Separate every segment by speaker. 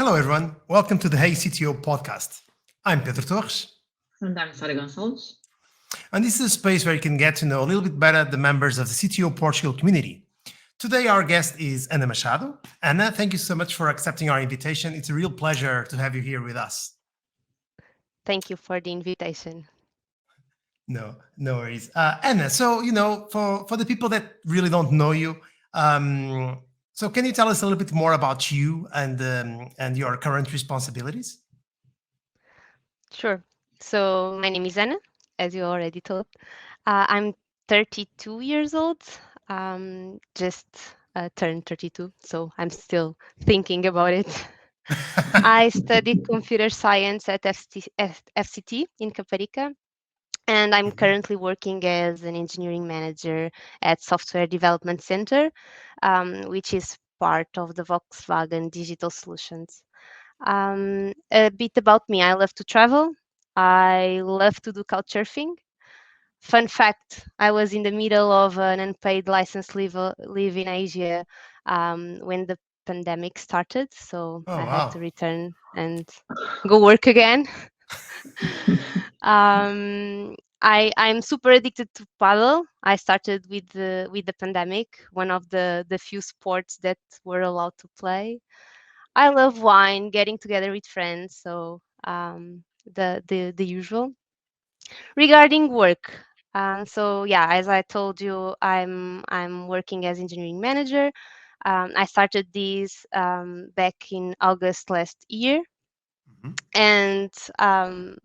Speaker 1: Hello, everyone. Welcome to the Hey CTO podcast. I'm Pedro Torres,
Speaker 2: And I'm Sara Gonçalves.
Speaker 1: and this is a space where you can get to know a little bit better the members of the CTO Portugal community. Today, our guest is Ana Machado. Ana, thank you so much for accepting our invitation. It's a real pleasure to have you here with us.
Speaker 3: Thank you for the invitation.
Speaker 1: No worries. Ana, so, for the people that really don't know you, so can you tell us a little bit more about you and your current responsibilities?
Speaker 3: Sure. So my name is Ana, as you already told. I'm 32 years old. Just turned 32, so I'm still thinking about it. I studied computer science at FCT in Caparica, and I'm
Speaker 1: Mhm.
Speaker 3: currently working as an engineering manager at Software Development Center, which is part of the Volkswagen Digital Solutions. A bit about me. I love to travel. I love to do couch surfing. Fun fact, I was in the middle of an unpaid license leave in Asia when the pandemic started. So
Speaker 1: Oh,
Speaker 3: I had to
Speaker 1: wow.
Speaker 3: return and go work again. I'm super addicted to paddle. I started with the pandemic, one of the few sports that were allowed to play. I love wine, getting together with friends, so the usual. Regarding work, so yeah, as I told you, I'm working as engineering manager. I started this back in August last year,
Speaker 1: Mhm.
Speaker 3: and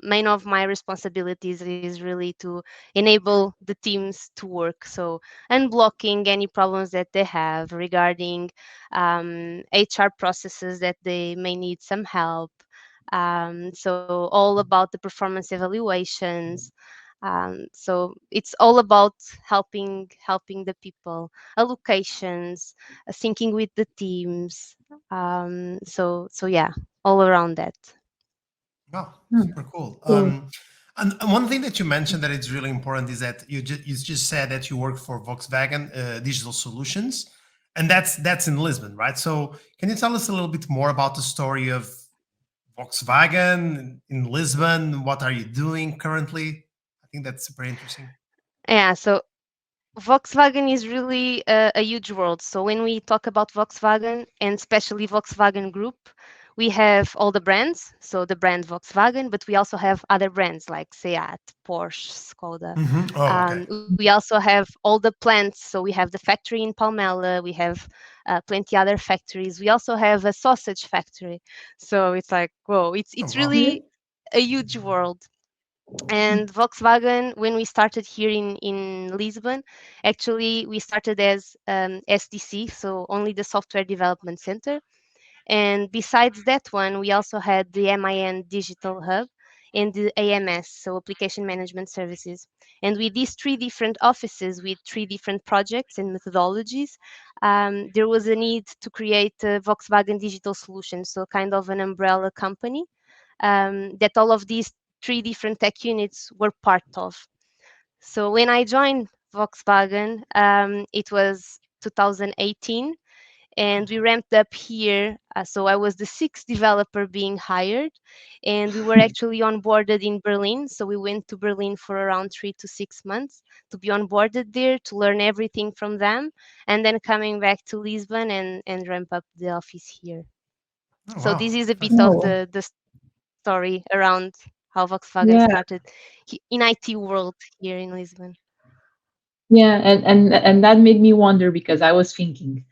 Speaker 3: main of my responsibilities is really to enable the teams to work, so unblocking any problems that they have regarding HR processes that they may need some help, so all about the performance evaluations. So it's all about helping the people, allocations, syncing with the teams. So yeah, all around that.
Speaker 1: Wow,
Speaker 2: Hmm,
Speaker 1: super cool.
Speaker 2: cool.
Speaker 1: And one thing that you mentioned that is really important is that you just said that you work for Volkswagen Digital Solutions, and that's in Lisbon, right? So can you tell us a little bit more about the story of Volkswagen in Lisbon? What are you doing currently? I think that's super interesting.
Speaker 3: Yeah, so Volkswagen is really a huge world. So when we talk about Volkswagen, and especially Volkswagen Group, we have all the brands. So the brand Volkswagen, but we also have other brands like Seat, Porsche, Skoda.
Speaker 1: Oh, okay.
Speaker 3: We also have all the plants. So we have the factory in Palmela. We have plenty other factories. We also have a sausage factory. So it's like, whoa,
Speaker 1: Oh,
Speaker 3: it's
Speaker 1: wow.
Speaker 3: really a huge world. And Volkswagen, when we started here in Lisbon, actually we started as SDC, so only the Software Development Center. And besides that one, we also had the MIN Digital Hub and the AMS, so Application Management Services. And with these three different offices with three different projects and methodologies, there was a need to create a Volkswagen Digital Solution, so kind of an umbrella company that all of these three different tech units were part of. So when I joined Volkswagen, it was 2018, and we ramped up here. So I was the sixth developer being hired, and we were actually onboarded in Berlin. So we went to Berlin for around 3 to 6 months to be onboarded there, to learn everything from them, and then coming back to Lisbon and ramp up the office here.
Speaker 1: Oh,
Speaker 3: So
Speaker 1: wow.
Speaker 3: this is a bit of
Speaker 2: Oh,
Speaker 3: the story around how Volkswagen
Speaker 2: yeah,
Speaker 3: started in IT world here in Lisbon.
Speaker 2: yeah, and that made me wonder because I was thinking,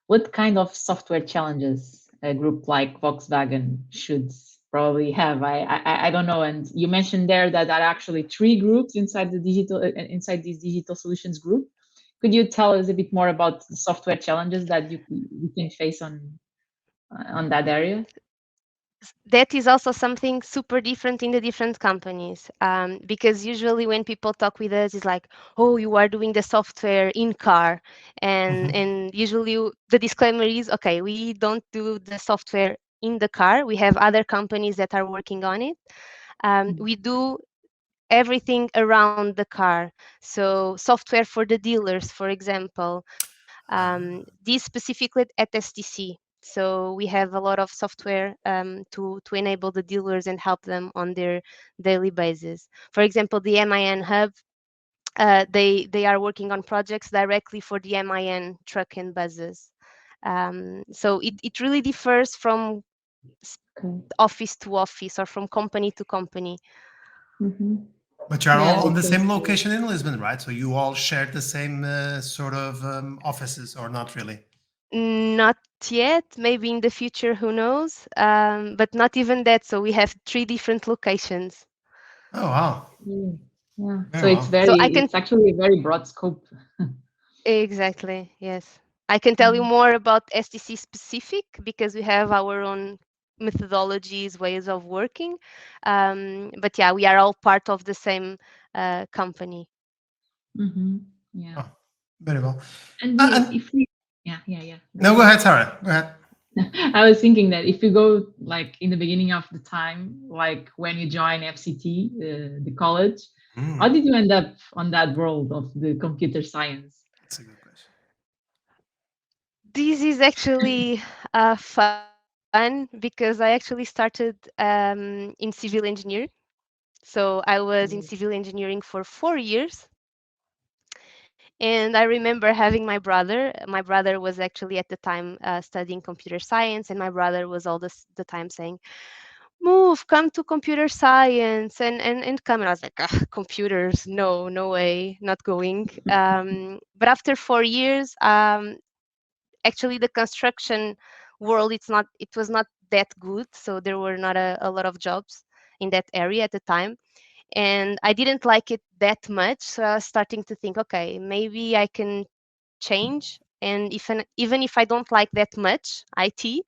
Speaker 2: what kind of software challenges a group like Volkswagen should probably have? I don't know. And you mentioned there that there are actually three groups inside the inside this digital solutions group. Could you tell us a bit more about the software challenges that you can face on that area?
Speaker 3: That is also something super different in the different companies, because usually when people talk with us, it's like, oh, you are doing the software in car, and
Speaker 1: Mhm.
Speaker 3: usually the disclaimer is, okay, we don't do the software in the car. We have other companies that are working on it. We do everything around the car. So software for the dealers, for example, this specifically at STC. So we have a lot of software to enable the dealers and help them on their daily basis. For example, the MIN hub, they are working on projects directly for the MIN truck and buses. So it really differs from
Speaker 2: Okay.
Speaker 3: office to office or from company to company.
Speaker 2: Mm-hmm.
Speaker 1: But you're
Speaker 2: Yeah,
Speaker 1: all on
Speaker 2: it
Speaker 1: the
Speaker 2: seems
Speaker 1: same
Speaker 2: to.
Speaker 1: location in Lisbon, right? So you all share the same sort of offices, or not really?
Speaker 3: Not yet, maybe in the future, who knows? But not even that. So we have 3 different locations.
Speaker 1: Oh, wow.
Speaker 2: Yeah. Yeah.
Speaker 1: Very
Speaker 2: So it's
Speaker 1: well.
Speaker 3: So
Speaker 2: very,
Speaker 3: I can
Speaker 2: it's actually a very broad scope.
Speaker 3: exactly, yes. I can tell you
Speaker 2: Mhm.
Speaker 3: more about STC specific because we have our own methodologies, ways of working. But yeah, we are all part of the same company.
Speaker 2: Mhm. Yeah.
Speaker 1: Oh, very well.
Speaker 2: And we,
Speaker 1: And
Speaker 2: if we, yeah, yeah, yeah. Go
Speaker 1: no, go
Speaker 2: ahead.
Speaker 1: ahead, Sarah. Go ahead.
Speaker 2: I was thinking that if you go like in the beginning of the time, like when you join FCT, the college, how
Speaker 1: Mm,
Speaker 2: did you end up on that world of the computer science?
Speaker 1: that's a good question.
Speaker 3: This is actually fun because I actually started in civil engineering. So I was in
Speaker 2: Mm.
Speaker 3: civil engineering for 4 years. And I remember having my brother. My brother was actually at the time studying computer science, and my brother was all the time saying, "Move, come to computer science, and come." And I was like, "Ugh, computers, no, no way, not going." But after 4 years, actually, the construction world it was not that good, so there were not a lot of jobs in that area at the time, and I didn't like it that much. So I was starting to think, okay, maybe I can change. And even if I don't like that much IT,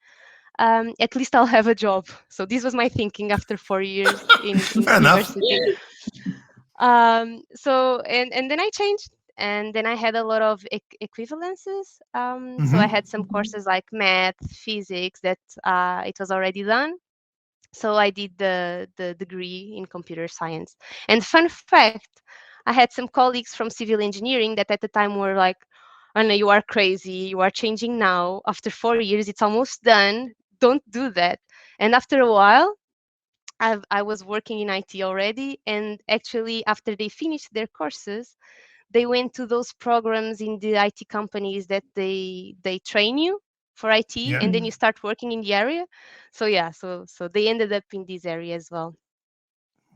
Speaker 3: at least I'll have a job. So this was my thinking after 4 years in
Speaker 1: Fair enough.
Speaker 3: university. So and then I changed, and then I had a lot of equivalences. So I
Speaker 1: Hmm.
Speaker 3: had some
Speaker 2: Mhm.
Speaker 3: courses like math, physics that it was already done. So I did the degree in computer science. And fun fact, I had some colleagues from civil engineering that at the time were like, Anna, you are crazy. You are changing now. After 4 years, it's almost done. Don't do that. And after a while, I was working in IT already. And actually, after they finished their courses, they went to those programs in the IT companies that they train you for IT,
Speaker 1: Yeah.
Speaker 3: and then
Speaker 2: Mm.
Speaker 3: you start working in the area. So yeah, so they ended up in this area as well.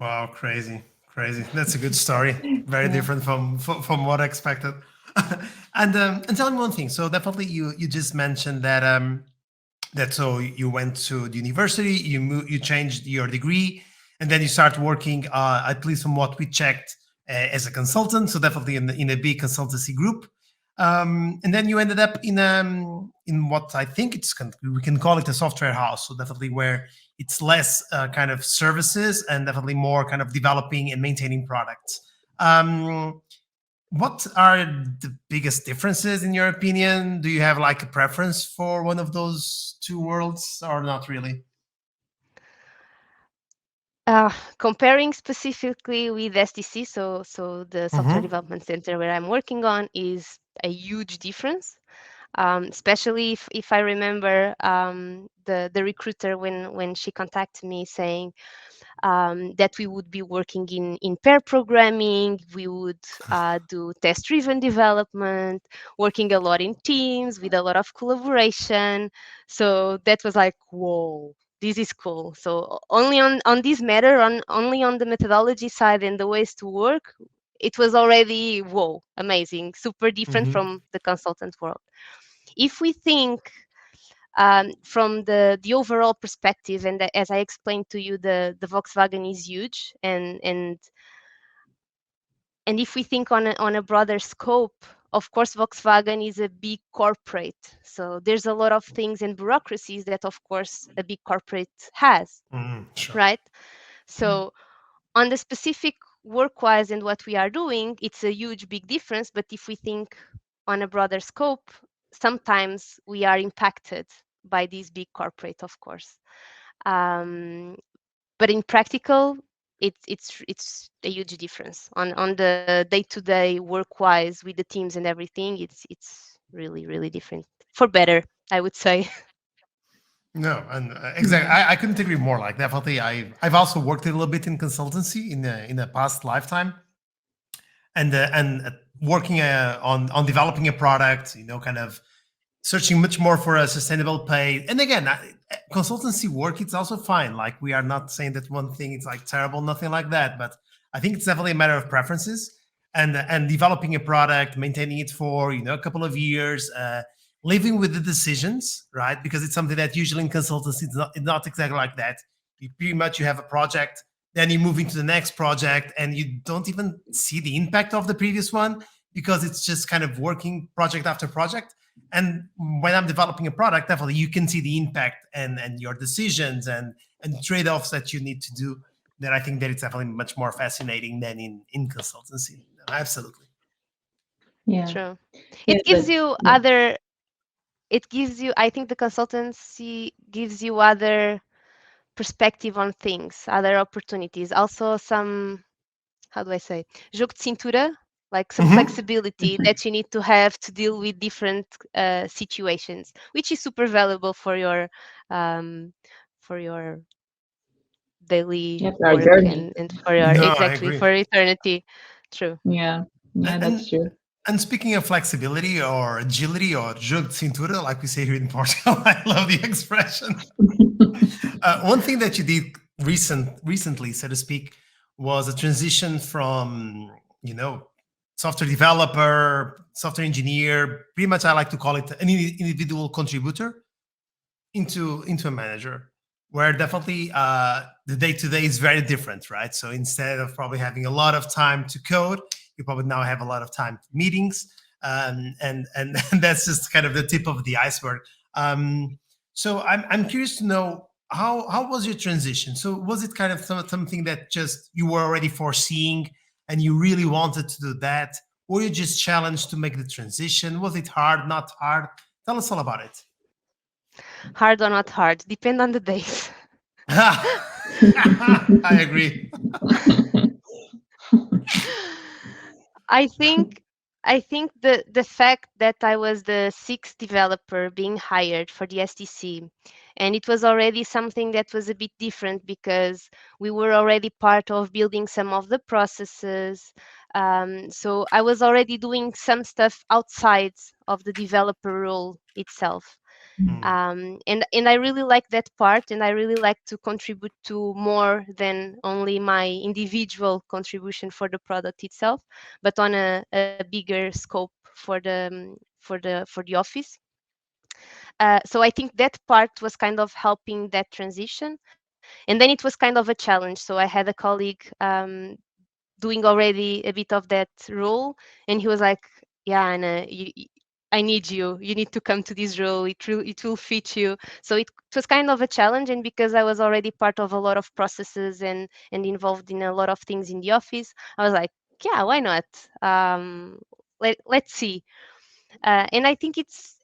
Speaker 1: Wow, crazy, crazy. That's a good story. Very
Speaker 2: Yeah.
Speaker 1: different from what I expected. And tell me one thing. So definitely, you just mentioned that that so you went to the university, you changed your degree, and then you start working. At least from what we checked, as a consultant. So definitely in a big consultancy group. And then you ended up in what I think we can call it a software house. So definitely where it's less kind of services and definitely more kind of developing and maintaining products. Um, what are the biggest differences in your opinion? Do you have like a preference for one of those two worlds, or not really?
Speaker 3: Comparing specifically with SDC, so the software
Speaker 1: Hmm.
Speaker 3: development center where I'm working on is a huge difference. Especially if I remember the recruiter when she contacted me saying that we would be working in pair programming, we would do test-driven development, working a lot in teams with a lot of collaboration. So that was like, whoa, this is cool. So only on this matter, only on the methodology side and the ways to work, it was already whoa, amazing, super different
Speaker 1: Hmm.
Speaker 3: from the consultant world. If we think from the overall perspective, and as I explained to you, the Volkswagen is huge, and if we think on a broader scope, of course, Volkswagen is a big corporate. So there's a lot of things and bureaucracies that, of course, a big corporate has,
Speaker 1: Hmm. Sure.
Speaker 3: right?
Speaker 2: Yeah.
Speaker 3: So on the specific work-wise and what we are doing, it's a huge, big difference. But if we think on a broader scope, sometimes we are impacted by this big corporate, of course. Um, but in practical, it's a huge difference on the day-to-day work-wise with the teams and everything. It's really really different for better, I would say.
Speaker 1: No, and exactly,
Speaker 2: Yeah.
Speaker 1: I couldn't agree more. Like definitely, I've also worked a little bit in consultancy in a past lifetime, and working on developing a product. Kind of searching much more for a sustainable pay. And again, consultancy work, it's also fine. Like we are not saying that one thing is like terrible, nothing like that. But I think it's definitely a matter of preferences and developing a product, maintaining it for a couple of years, living with the decisions, right? Because it's something that usually in consultancy it's not exactly like that. You pretty much you have a project, then you move into the next project, and you don't even see the impact of the previous one because it's just kind of working project after project. And when I'm developing a product, definitely you can see the impact and your decisions and trade-offs that you need to do. That I think that it's definitely much more fascinating than in consultancy. Absolutely.
Speaker 2: Yeah.
Speaker 3: True.
Speaker 2: Yeah.
Speaker 3: It gives
Speaker 2: But
Speaker 3: you
Speaker 2: yeah.
Speaker 3: other. It gives you. I think the consultancy gives you other perspective on things, other opportunities. Also, some, how do I say, jogo de cintura, like some
Speaker 1: Hmm.
Speaker 3: flexibility that you need to have to deal with different situations, which is super valuable um, for your daily
Speaker 2: Yeah. For our
Speaker 3: work
Speaker 2: journey.
Speaker 3: and for your
Speaker 1: No, I
Speaker 3: exactly
Speaker 1: agree.
Speaker 3: for eternity. True.
Speaker 2: Yeah. Yeah.
Speaker 1: And,
Speaker 2: That's
Speaker 1: and
Speaker 2: true.
Speaker 1: and speaking of flexibility or agility or jogo de cintura, like we say here in Portugal, I love the expression. One thing that you did recently, so to speak, was a transition from you know software developer, software engineer. Pretty much, I like to call it an individual contributor into a manager, where definitely the day to day is very different, right? So instead of probably having a lot of time to code, you probably now have a lot of time for meetings, and and that's just kind of the tip of the iceberg. So I'm curious to know how was your transition? So was it kind of something that just you were already foreseeing and you really wanted to do that, or you just challenged to make the transition? Was it hard, not hard? Tell us all about it.
Speaker 3: Hard or not hard, depend on the days.
Speaker 1: I agree.
Speaker 3: I think I think the fact that I was the sixth developer being hired for the STC, and it was already something that was a bit different because we were already part of building some of the processes. So I was already doing some stuff outside of the developer role itself.
Speaker 1: Mm,
Speaker 3: And I really like that part, and I really like to contribute to more than only my individual contribution for the product itself, but on a bigger scope for the office. So I think that part was kind of helping that transition, and then it was kind of a challenge. So I had a colleague doing already a bit of that role, and he was like, yeah, Anna, I need you, you need to come to this role, it will fit you. So it was kind of a challenge, and because I was already part of a lot of processes and involved in a lot of things in the office, I was like, yeah, why not. Let's see. And I think it's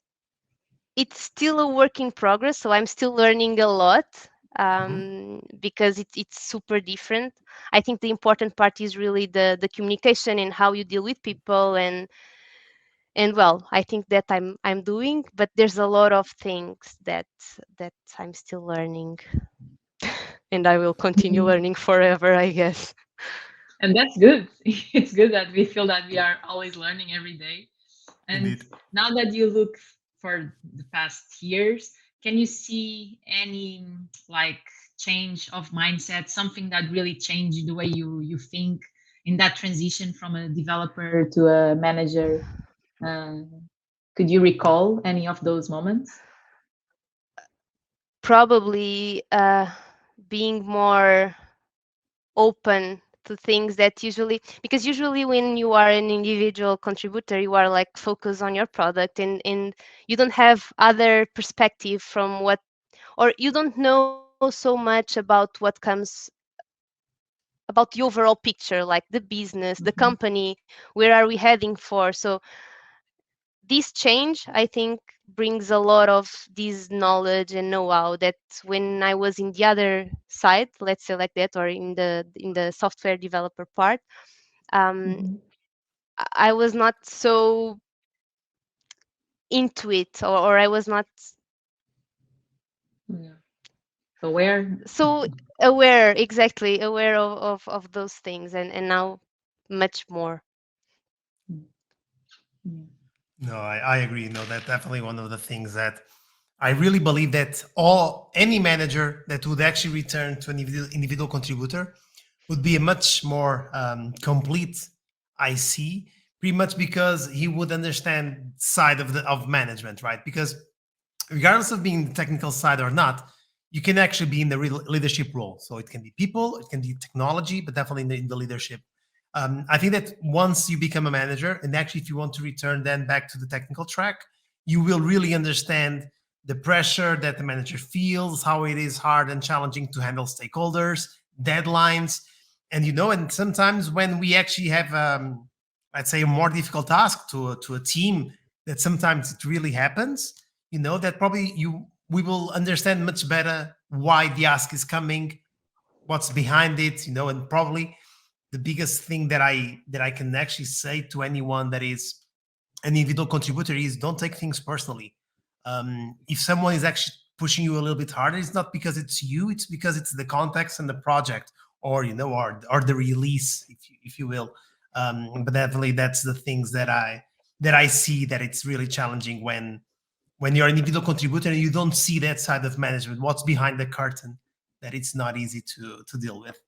Speaker 3: still a work in progress, so I'm still learning a lot,
Speaker 1: mhm.
Speaker 3: because it's super different. I think the important part is really the communication and how you deal with people, and well, I think that I'm doing, but there's a lot of things that I'm still learning, and I will continue
Speaker 2: Mhm.
Speaker 3: learning forever, I guess.
Speaker 2: And that's good. It's good that we feel that we are always learning every day. And
Speaker 1: Indeed.
Speaker 2: now that you look for the past years, can you see any like change of mindset, something that really changed the way you think in that transition from a developer to a manager? Uh, could you recall any of those moments?
Speaker 3: Probably being more open to things that because usually when you are an individual contributor, you are like focused on your product, and you don't have other perspective from what, or you don't know so much about what comes about the overall picture, like the business, the
Speaker 2: Mhm.
Speaker 3: company, where are we heading for. So this change, I think, brings a lot of this knowledge and know-how that when I was in the other side, let's say like that, or in the software developer part, um,
Speaker 2: Mhm.
Speaker 3: I was not so into it, or I was not
Speaker 2: Yeah. Aware.
Speaker 3: So aware, exactly aware of those things, and now much more.
Speaker 2: Yeah.
Speaker 1: No, I agree. No, that's definitely one of the things that I really believe that any manager that would actually return to an individual contributor would be a much more complete IC, pretty much because he would understand side of management, right? Because regardless of being the technical side or not, you can actually be in the leadership role. So it can be people, it can be technology, but definitely in the leadership. I think that once you become a manager, and actually if you want to return then back to the technical track, you will really understand the pressure that the manager feels, how it is hard and challenging to handle stakeholders, deadlines, and sometimes when we actually have, let's say, a more difficult task to a team, that sometimes it really happens, that probably we will understand much better why the ask is coming, what's behind it, and probably the biggest thing that I can actually say to anyone that is an individual contributor is don't take things personally. If someone is actually pushing you a little bit harder, it's not because it's you, it's because it's the context and the project, or the release, if you will. But definitely that's the things that I see, that it's really challenging when you're an individual contributor and you don't see that side of management, what's behind the curtain, that it's not easy to deal with.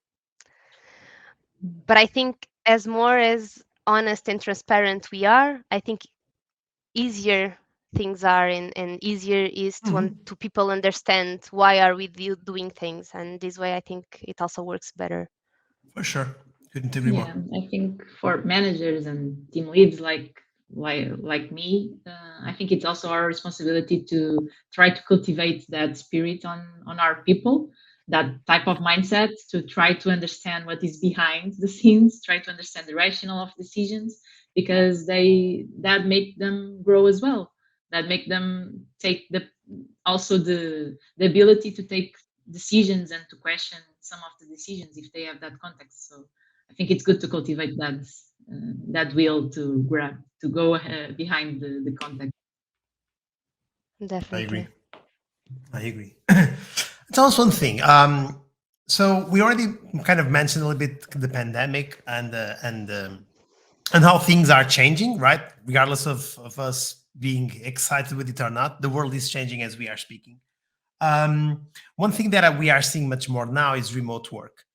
Speaker 3: But I think as more as honest and transparent we are, I think easier things are, and easier is
Speaker 1: Mhm.
Speaker 3: to people understand why are we doing things, and this way I think it also works better.
Speaker 1: For sure. Couldn't agree more.
Speaker 2: Yeah, I think for managers and team leads like me, I think it's also our responsibility to try to cultivate that spirit on our people, that type of mindset, to try to understand what is behind the scenes, try to understand the rationale of decisions, because that make them grow as well. That make them take the ability to take decisions and to question some of the decisions if they have that context. So I think it's good to cultivate that will to grab to go behind the context.
Speaker 1: I agree.
Speaker 3: Definitely.
Speaker 1: I agree. Tell us one thing. So we already kind of mentioned a little bit the pandemic and how things are changing, right? Regardless of us being excited with it or not, the world is changing as we are speaking. One thing that we are seeing much more now is remote work.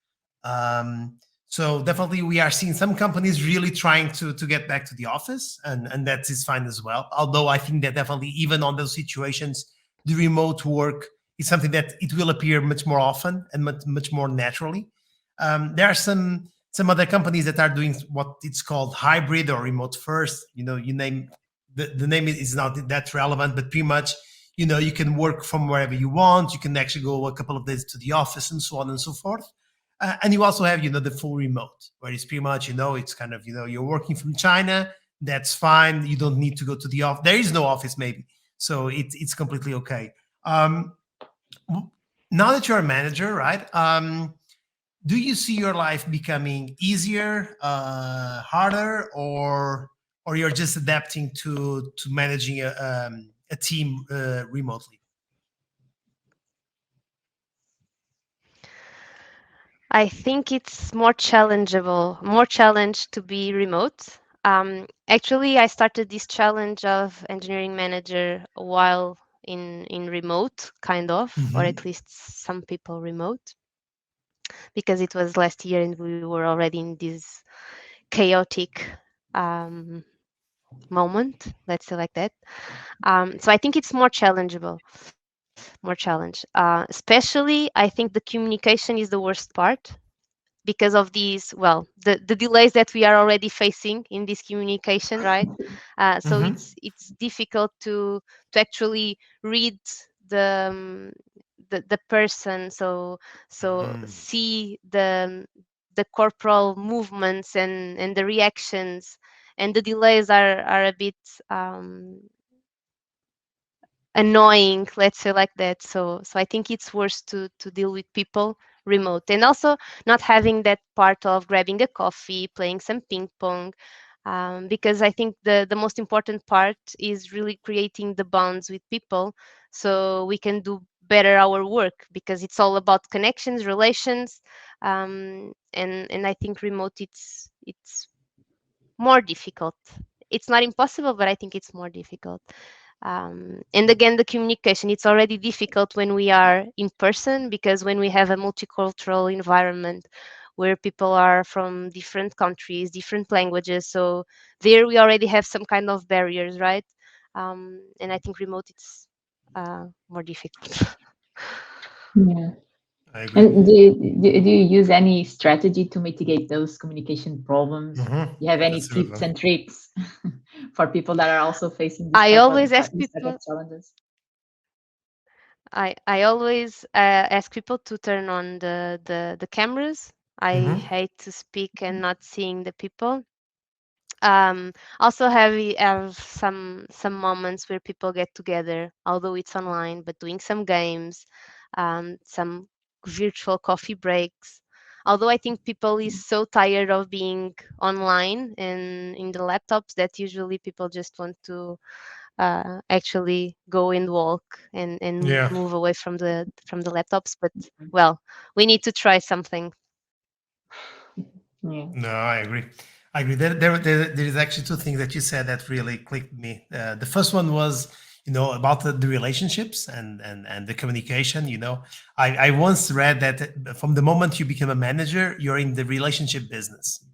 Speaker 1: Um, so definitely we are seeing some companies really trying to get back to the office, and that is fine as well. Although I think that definitely even on those situations, the remote work is something that it will appear much more often and much more naturally. There are some other companies that are doing what it's called hybrid or remote first. You name the name is not that relevant, but pretty much you can work from wherever you want. You can actually go a couple of days to the office and so on and so forth. And you also have the full remote, where it's pretty much it's kind of you're working from China. That's fine. You don't need to go to the office. There is no office maybe, so it's completely okay. um, Now that you're a manager, right? Do you see your life becoming easier, harder, or you're just adapting to managing a team remotely?
Speaker 3: I think it's more challenge to be remote. Actually, I started this challenge of engineering manager while in remote, kind of, or
Speaker 1: Hmm.
Speaker 3: at least some people remote, because it was last year and we were already in this chaotic um, moment, let's say like that. So I think it's more challengeable, more challenge. Especially, I think the communication is the worst part, because of these, well, the delays that we are already facing in this communication, right? So
Speaker 1: Hmm.
Speaker 3: it's difficult to actually read the the person, so see the corporal movements and the reactions, and the delays are a bit annoying, let's say like that. So I think it's worse to deal with people remote, and also not having that part of grabbing a coffee, playing some ping pong, because I think the most important part is really creating the bonds with people, so we can do better our work, because it's all about connections, relations, and I think remote it's more difficult. It's not impossible, but I think it's more difficult. And again, the communication, it's already difficult when we are in person, because when we have a multicultural environment where people are from different countries, different languages, so there we already have some kind of barriers, right? And I think remote, it's more difficult.
Speaker 2: Yeah.
Speaker 1: I agree.
Speaker 2: And do you use any strategy to mitigate those communication problems? Do you have any
Speaker 1: That's a good
Speaker 2: tips
Speaker 1: one.
Speaker 2: and tricks for people that are also facing
Speaker 3: I always ask
Speaker 2: this type of
Speaker 3: people
Speaker 2: challenges?
Speaker 3: I always ask people to turn on the cameras. I hate to speak and not seeing the people. Also have some moments where people get together, although it's online, but doing some games, some virtual coffee breaks. Although I think people is so tired of being online and in the laptops that usually people just want to actually go and walk and
Speaker 1: Yeah.
Speaker 3: move away from the laptops. But well, we need to try something.
Speaker 2: Yeah.
Speaker 1: No, I agree. I agree. There is actually two things that you said that really clicked me. The first one was, about the relationships and the communication. I once read that from the moment you become a manager, you're in the relationship business.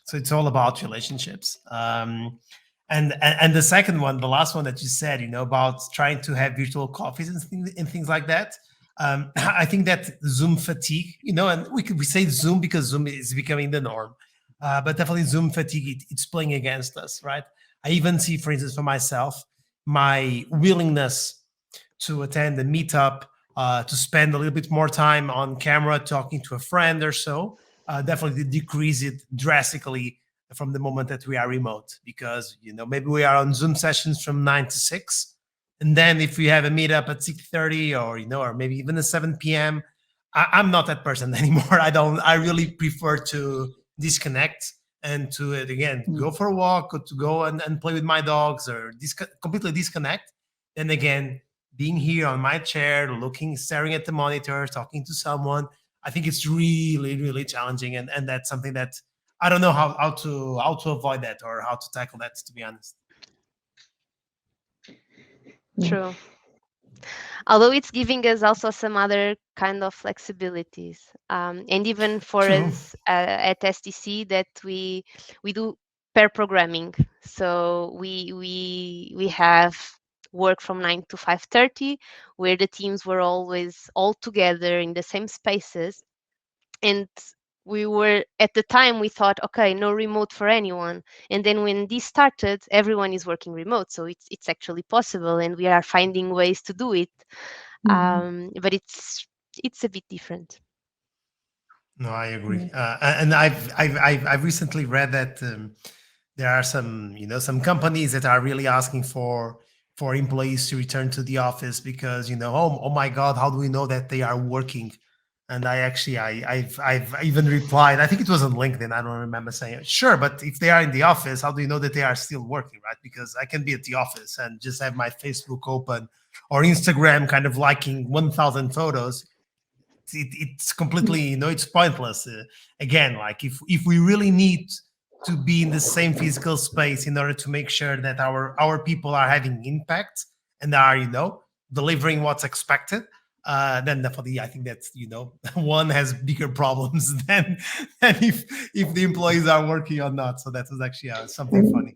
Speaker 1: So it's all about relationships. And the second one, the last one that you said, about trying to have virtual coffees and things like that. I think that Zoom fatigue, and we say Zoom because Zoom is becoming the norm, but definitely Zoom fatigue, it's playing against us, right? I even see, for instance, for myself, my willingness to attend a meetup, to spend a little bit more time on camera talking to a friend or so, definitely decrease it drastically from the moment that we are remote, because maybe we are on Zoom sessions from 9 to 6, and then if we have a meetup at 6:30, or maybe even at 7 p.m., I'm not that person anymore. I really prefer to disconnect and to again go for a walk, or to go and play with my dogs, or completely disconnect. And again, being here on my chair, staring at the monitor, talking to someone, I think it's really, really challenging. And that's something that I don't know how to avoid that, or how to tackle that, to be honest.
Speaker 3: True. Although it's giving us also some other kind of flexibilities, and even for
Speaker 1: True.
Speaker 3: us at STC, that we do pair programming, so we have work from 9 to 5:30, where the teams were always all together in the same spaces. And we were, at the time, we thought, okay, no remote for anyone. And then when this started, everyone is working remote, so it's actually possible, and we are finding ways to do it. But it's a bit different.
Speaker 1: No, I agree. And I've recently read that there are some companies that are really asking for employees to return to the office, because oh my God, how do we know that they are working? And I've even replied, I think it was on LinkedIn, I don't remember, saying, sure, but if they are in the office, how do you know that they are still working, right? Because I can be at the office and just have my Facebook open, or Instagram kind of liking 1,000 photos. It's completely, it's pointless. Again, like if we really need to be in the same physical space in order to make sure that our people are having impact and are delivering what's expected, then definitely I think that one has bigger problems than if the employees are working or not. So that was actually something funny.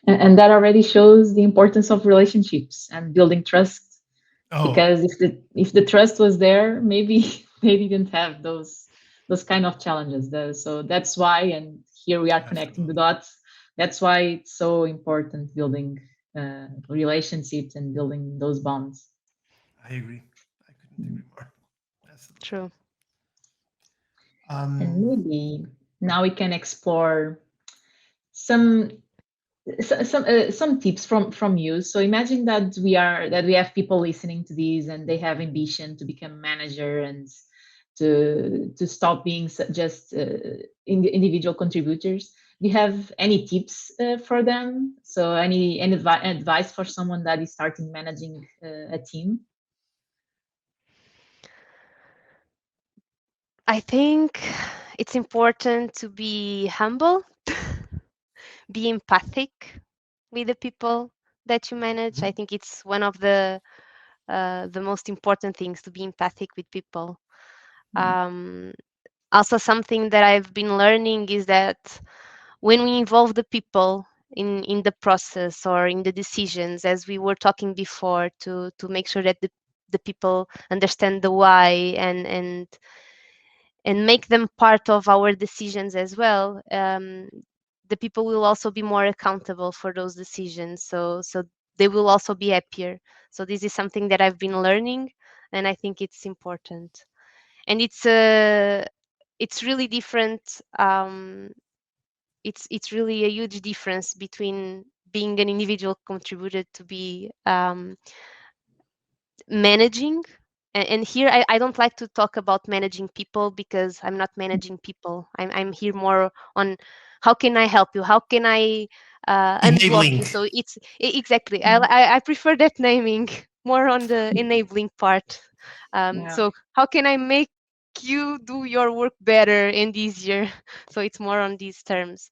Speaker 2: And that already shows the importance of relationships and building trust.
Speaker 1: Oh,
Speaker 2: Because if the trust was there, maybe they didn't have those kind of challenges. So that's why, and here we are connecting the
Speaker 1: absolutely.
Speaker 2: dots. That's why it's so important building relationships and building those bonds.
Speaker 1: I agree. I couldn't agree more. Absolutely.
Speaker 3: True.
Speaker 2: And
Speaker 1: Um,
Speaker 2: maybe now we can explore some some tips from you. So imagine that we have people listening to these, and they have ambition to become manager and to stop being just individual contributors. Do you have any tips for them? So any advice for someone that is starting managing a team?
Speaker 3: I think it's important to be humble, be empathic with the people that you manage. I think it's one of the most important things, to be empathic with people. Um, Also, something that I've been learning is that when we involve the people in the process or in the decisions, as we were talking before, to make sure that the people understand the why and make them part of our decisions as well, the people will also be more accountable for those decisions. So they will also be happier. So this is something that I've been learning, and I think it's important. And it's really different. It's really a huge difference between being an individual contributor to be managing. And here I don't like to talk about managing people, because I'm not managing people. I'm here more on how can I help you, how can I unblock
Speaker 1: Enabling.
Speaker 3: you. So exactly, I prefer that naming more on the enabling part.
Speaker 2: Yeah.
Speaker 3: So how can I make you do your work better and easier? So it's more on these terms.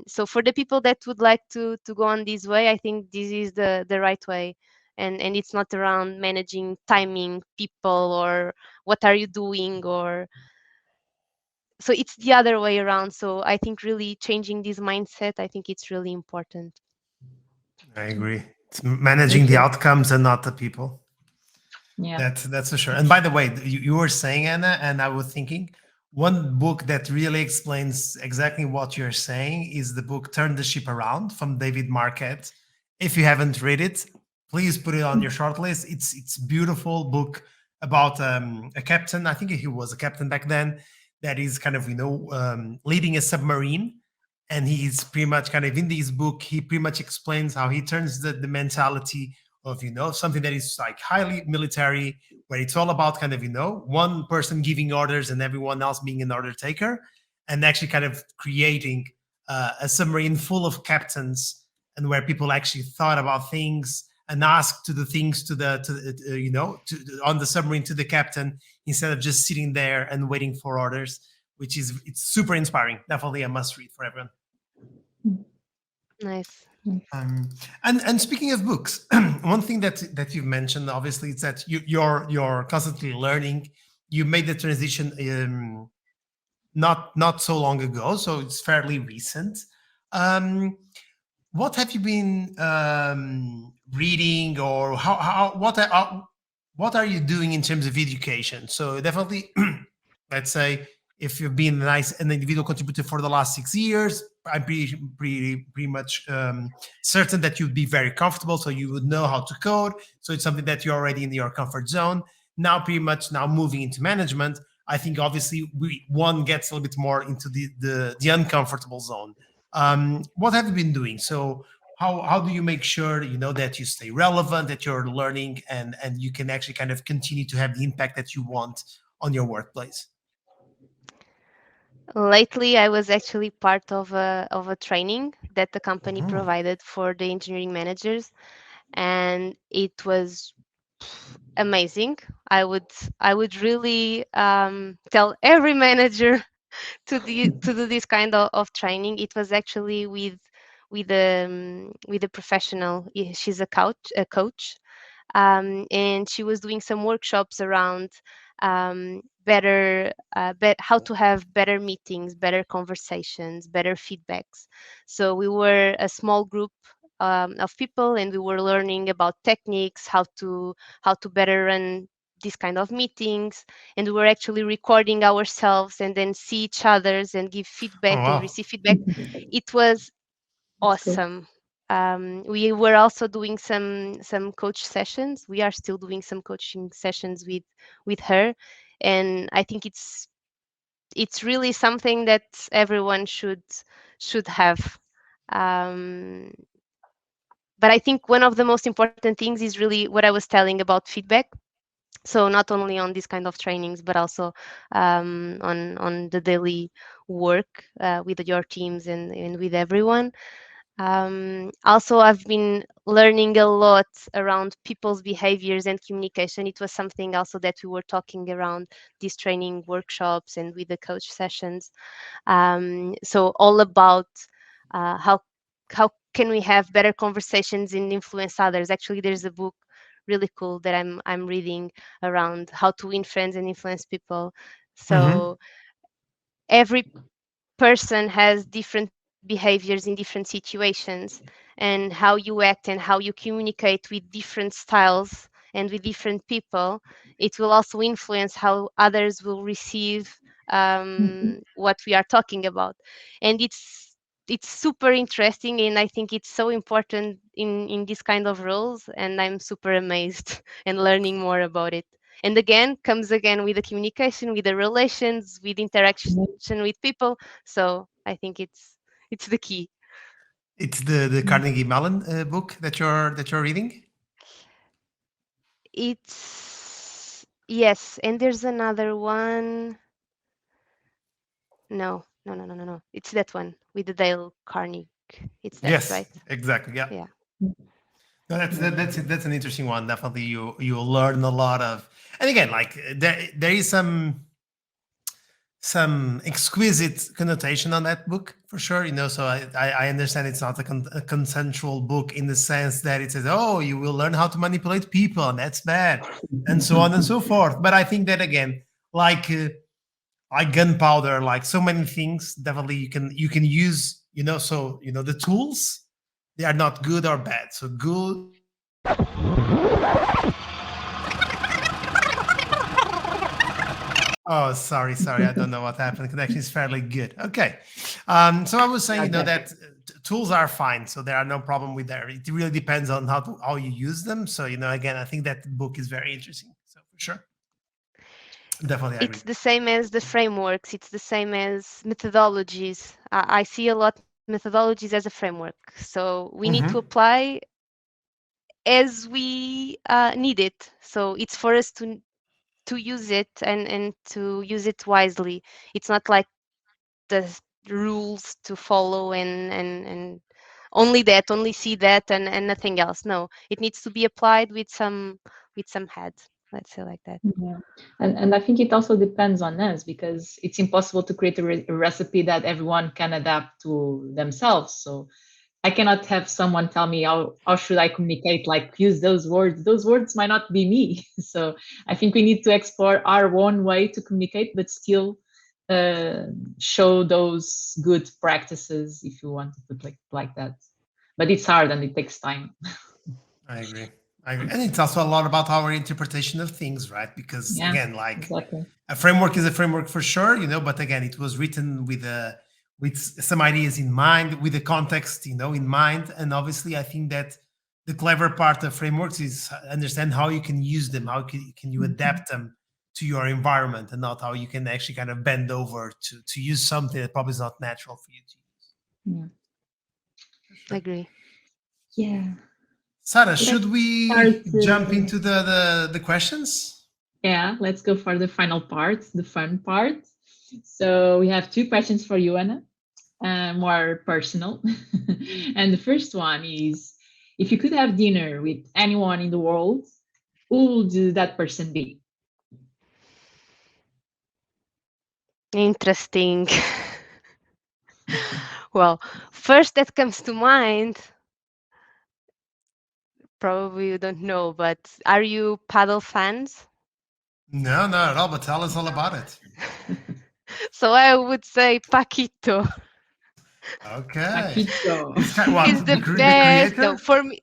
Speaker 3: So for the people that would like to go on this way, I think this is the right way. And it's not around managing timing people or what are you doing, or so it's the other way around. So I think really changing this mindset, I think it's really important.
Speaker 1: I agree. It's managing the
Speaker 2: Okay.
Speaker 1: outcomes and not the people.
Speaker 2: Yeah.
Speaker 1: That's for sure. And by the way, you were saying, Anna, and I was thinking, one book that really explains exactly what you're saying is the book "Turn the Ship Around" from David Marquette. If you haven't read it, please put it on your shortlist. It's beautiful book about a captain. I think he was a captain back then. That is kind of leading a submarine, and he's pretty much kind of in this book. He pretty much explains how he turns the mentality of something that is like highly military, where it's all about kind of one person giving orders and everyone else being an order taker, and actually kind of creating a submarine full of captains, and where people actually thought about things and asked to the things on the submarine to the captain, instead of just sitting there and waiting for orders, which is it's super inspiring. Definitely a must read for everyone.
Speaker 3: Nice.
Speaker 1: And speaking of books, one thing that you've mentioned, obviously, is that you're constantly learning. You made the transition not so long ago, so it's fairly recent. Um, what have you been reading, or what are you doing in terms of education? So definitely, let's say if you've been an individual contributor for the last 6 years, I'm pretty much certain that you'd be very comfortable, so you would know how to code. So it's something that you're already in your comfort zone. Now, pretty much now moving into management, I think obviously one gets a little bit more into the uncomfortable zone. What have you been doing? So how do you make sure that you stay relevant, that you're learning, and you can actually kind of continue to have the impact that you want on your workplace?
Speaker 3: Lately, I was actually part of a training that the company
Speaker 1: Mhm.
Speaker 3: provided for the engineering managers, and it was amazing. I would really tell every manager to do this kind of training. It was actually with a professional. She's a coach, and she was doing some workshops around how to have better meetings, better conversations, better feedbacks. So we were a small group of people, and we were learning about techniques, how to better run these kind of meetings, and we were actually recording ourselves and then see each others and give
Speaker 1: Oh
Speaker 3: feedback and
Speaker 1: wow.
Speaker 3: receive feedback. It was
Speaker 2: That's cool.
Speaker 3: awesome. We were also doing some coach sessions. We are still doing some coaching sessions with her, and I think it's really something that everyone should have. Um, but I think one of the most important things is really what I was telling about feedback. So not only on these kind of trainings, but also on the daily work with your teams and with everyone. Also, I've been learning a lot around people's behaviors and communication. It was something also that we were talking around these training workshops and with the coach sessions. So all about how can we have better conversations and influence others. Actually, there's a book really cool that I'm reading around how to win friends and influence people.
Speaker 1: Mm-hmm.
Speaker 3: So every person has different behaviors in different situations, and how you act and how you communicate with different styles and with different people, it will also influence how others will receive
Speaker 2: Mhm.
Speaker 3: what we are talking about. And it's super interesting, and I think it's so important in this kind of roles, and I'm super amazed and learning more about it. And again, comes again with the communication, with the relations, with interaction with people. So I think it's the key.
Speaker 1: It's the Carnegie Mellon book that you're reading.
Speaker 3: It's yes, and there's another one. No. It's that one with the Dale Carnegie. It's that,
Speaker 1: Yes,
Speaker 3: right?
Speaker 1: exactly. Yeah.
Speaker 3: Yeah.
Speaker 1: No, that's an interesting one. Definitely, you'll learn a lot of. And again, like there is some exquisite connotation on that book for sure. So I understand it's not a consensual book in the sense that it says, oh, you will learn how to manipulate people and that's bad, and so on and so forth. But I think that again, like like gunpowder, like so many things, definitely you can use. So the tools, they are not good or bad. So good. Oh, sorry. I don't know what happened. Connection is fairly good. Okay. So I was saying,
Speaker 2: Okay.
Speaker 1: that tools are fine. So there are no problem with that. It really depends on how you use them. So, again, I think that book is very interesting. So for sure. Definitely I agree.
Speaker 3: It's the same as the frameworks. It's the same as methodologies. I see a lot methodologies as a framework. So we need to
Speaker 1: Hmm.
Speaker 3: apply as we need it. So it's for us to use it and to use it wisely. It's not like the rules to follow and only that, only see that and nothing else. No, it needs to be applied with some head. Let's say like that.
Speaker 2: Yeah. And I think it also depends on us because it's impossible to create a recipe that everyone can adapt to themselves. So I cannot have someone tell me how should I communicate, like use those words. Those words might not be me. So I think we need to explore our own way to communicate, but still uh, show those good practices if you want to put like that. But it's hard and it takes time.
Speaker 1: I agree. And it's also a lot about our interpretation of things, right? Because
Speaker 2: Yeah,
Speaker 1: again, like
Speaker 2: exactly.
Speaker 1: a framework is a framework for sure, but again, it was written with some ideas in mind, with the context, in mind. And obviously, I think that the clever part of frameworks is understand how you can use them, how can you
Speaker 2: Mhm.
Speaker 1: adapt them to your environment, and not how you can actually kind of bend over to use something that probably is not natural for you to use.
Speaker 2: Yeah.
Speaker 1: For sure.
Speaker 3: Agree.
Speaker 2: Yeah.
Speaker 1: Sarah,
Speaker 2: Let's
Speaker 1: should
Speaker 2: start.
Speaker 1: we jump into the questions?
Speaker 2: Yeah, let's go for the final part, the fun part. So we have two questions for you, Anna, more personal. And the first one is, if you could have dinner with anyone in the world, who would that person be?
Speaker 3: Interesting. Well, first that comes to mind, probably you don't know, but are you paddle fans?
Speaker 1: No, not at all, but tell us all about it.
Speaker 3: So I would say Paquito.
Speaker 1: Okay.
Speaker 2: Paquito.
Speaker 1: He's what?
Speaker 3: He's the
Speaker 1: The
Speaker 3: best. No,
Speaker 1: creator?
Speaker 3: for me,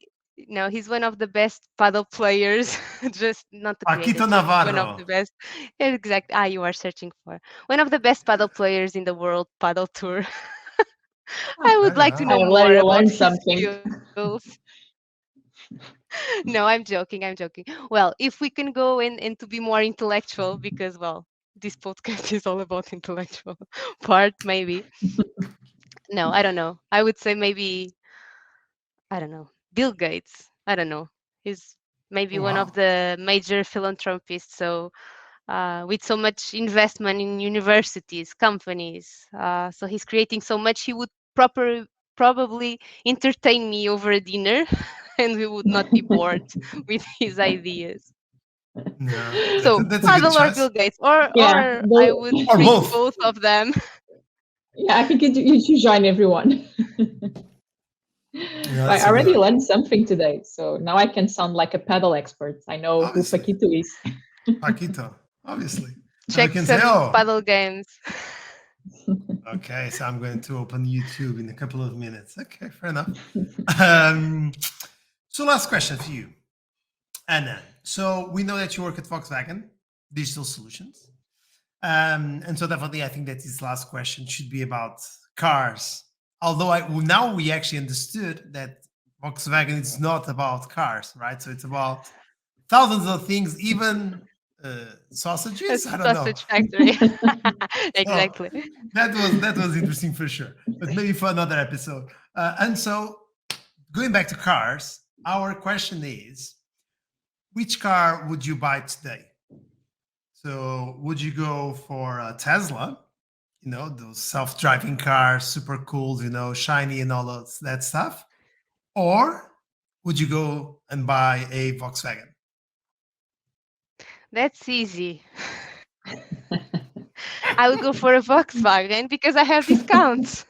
Speaker 3: no, he's one of the best paddle players. Just not the creator,
Speaker 1: Paquito
Speaker 3: just one of
Speaker 1: Navarro.
Speaker 3: the best. Exact. You are searching for one of the best paddle players in the world paddle tour. I would
Speaker 1: Okay,
Speaker 3: like to
Speaker 1: yeah.
Speaker 3: know
Speaker 2: I let
Speaker 3: more
Speaker 2: you
Speaker 3: about
Speaker 2: learn
Speaker 3: his
Speaker 2: something.
Speaker 3: skills. No, I'm joking. I'm joking. Well, if we can go and to be more intellectual, because well, this podcast is all about intellectual part, maybe. No, I don't know. I would say maybe I don't know. Bill Gates. I don't know. He's maybe
Speaker 1: Oh,
Speaker 3: one of
Speaker 1: wow.
Speaker 3: the major philanthropists. So with so much investment in universities, companies, so he's creating so much. He would probably entertain me over a dinner, and we would not be bored with his ideas.
Speaker 1: No,
Speaker 3: So
Speaker 1: that's a good
Speaker 3: Paddle or
Speaker 1: choice.
Speaker 3: Bill Gates, or
Speaker 2: Yeah,
Speaker 3: I would
Speaker 1: Or
Speaker 3: treat
Speaker 1: both.
Speaker 3: both of them.
Speaker 2: yeah, I think you should join everyone.
Speaker 1: Yeah,
Speaker 2: I
Speaker 1: that's a good
Speaker 2: already
Speaker 1: one.
Speaker 2: learned something today, so now I can sound like a paddle expert. I know who
Speaker 1: Obviously,
Speaker 2: Paquito is.
Speaker 1: Paquito. Obviously, now you
Speaker 3: Check
Speaker 1: can say,
Speaker 3: some
Speaker 1: "Oh,
Speaker 3: paddle games.
Speaker 1: okay." So I'm going to open YouTube in a couple of minutes. Okay, fair enough. Um, so last question for you, Anna. So we know that you work at Volkswagen Digital Solutions. And so definitely, I think that this last question should be about cars. Although now we actually understood that Volkswagen is not about cars, right? So it's about thousands of things, even
Speaker 3: A
Speaker 1: sausages. I don't know.
Speaker 3: sausage factory.
Speaker 1: So
Speaker 3: Exactly.
Speaker 1: that was interesting for sure, but maybe for another episode. And so going back to cars, our question is, which car would you buy today? So would you go for a Tesla? Those self-driving cars, super cool, shiny and all of that stuff? Or would you go and buy a Volkswagen?
Speaker 3: That's easy. I would go for a Volkswagen because I have discounts.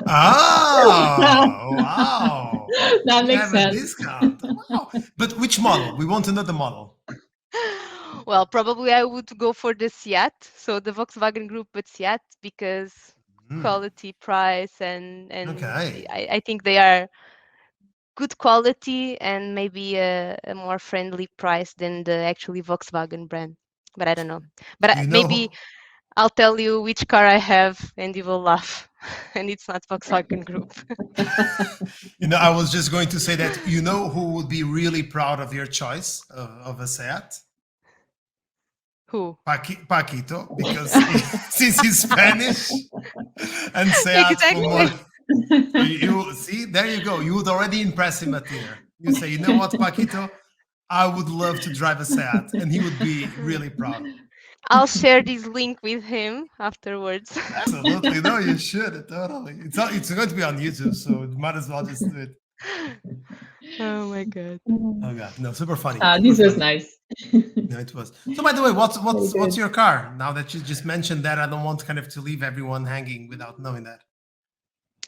Speaker 1: Oh, wow.
Speaker 2: That
Speaker 1: You
Speaker 2: makes
Speaker 1: have a
Speaker 2: sense.
Speaker 1: discount. Wow. But which model? We want to know the model.
Speaker 3: Well, probably I would go for the Seat, so the Volkswagen Group, but Seat, because
Speaker 1: Hmm,
Speaker 3: quality, price, and
Speaker 1: okay.
Speaker 3: I think they are good quality and maybe a more friendly price than the actually Volkswagen brand. But I don't know. But
Speaker 1: Do you
Speaker 3: maybe
Speaker 1: know?
Speaker 3: I'll tell you which car I have, and you will laugh. And it's not Volkswagen Group.
Speaker 1: I was just going to say that who would be really proud of your choice of a Seat?
Speaker 3: Who?
Speaker 1: Paquito, because since he's Spanish and Seat for more.
Speaker 3: Exactly.
Speaker 1: So you see, there you go. You would already impress him at dinner. You say, you know what, Paquito? I would love to drive a Seat, and he would be really proud.
Speaker 3: I'll share this link with him afterwards.
Speaker 1: Absolutely, no, you should totally. It's going to be on YouTube, so you might as well just do it.
Speaker 3: Oh my god.
Speaker 1: Oh god, no, super funny.
Speaker 2: This
Speaker 1: Super
Speaker 2: was
Speaker 1: funny.
Speaker 2: nice.
Speaker 1: No, it was. So, by the way, what's
Speaker 2: Very
Speaker 1: what's what's
Speaker 2: good.
Speaker 1: your car? Now that you just mentioned that, I don't want kind of to leave everyone hanging without knowing that.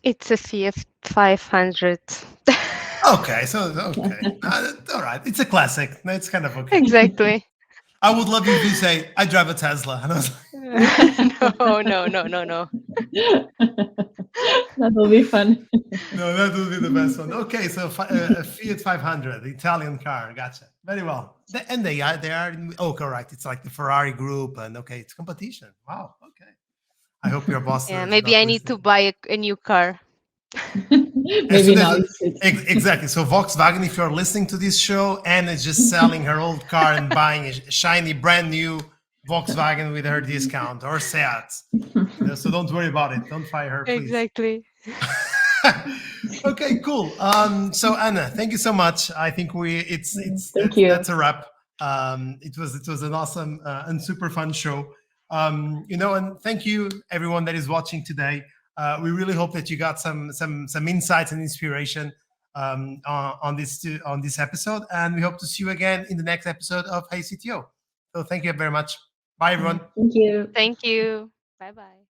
Speaker 3: It's a Fiat 500.
Speaker 1: Okay, all right. It's a classic. No, it's kind of okay.
Speaker 3: Exactly.
Speaker 1: I would love you if you say, "I drive a Tesla," and I was
Speaker 3: No, no, no, no, no.
Speaker 2: That will be fun.
Speaker 1: no, that would be the best one. Okay, so a Fiat 500, the Italian car. Gotcha. Very well. And they are. Oh, correct. It's like the Ferrari group, and okay, it's competition. Wow. Okay. I hope your boss
Speaker 3: Yeah,
Speaker 1: is
Speaker 3: maybe
Speaker 1: not
Speaker 3: I need to
Speaker 1: listening.
Speaker 3: buy a new car.
Speaker 1: As
Speaker 2: Maybe
Speaker 1: soon as
Speaker 2: now you should.
Speaker 1: exactly. So Volkswagen, if you're listening to this show, Anne is just selling her old car and buying a shiny, brand new Volkswagen with her discount or Seat. So don't worry about it. Don't fire her, please.
Speaker 3: Exactly.
Speaker 1: Okay, cool. So Anna, thank you so much. I think
Speaker 2: Thank you.
Speaker 1: that's a wrap. It was an awesome and super fun show. And thank you everyone that is watching today. We really hope that you got some insights and inspiration on this episode, and we hope to see you again in the next episode of Hey CTO. So thank you very much. Bye everyone.
Speaker 2: Thank you.
Speaker 3: Thank you. Bye bye.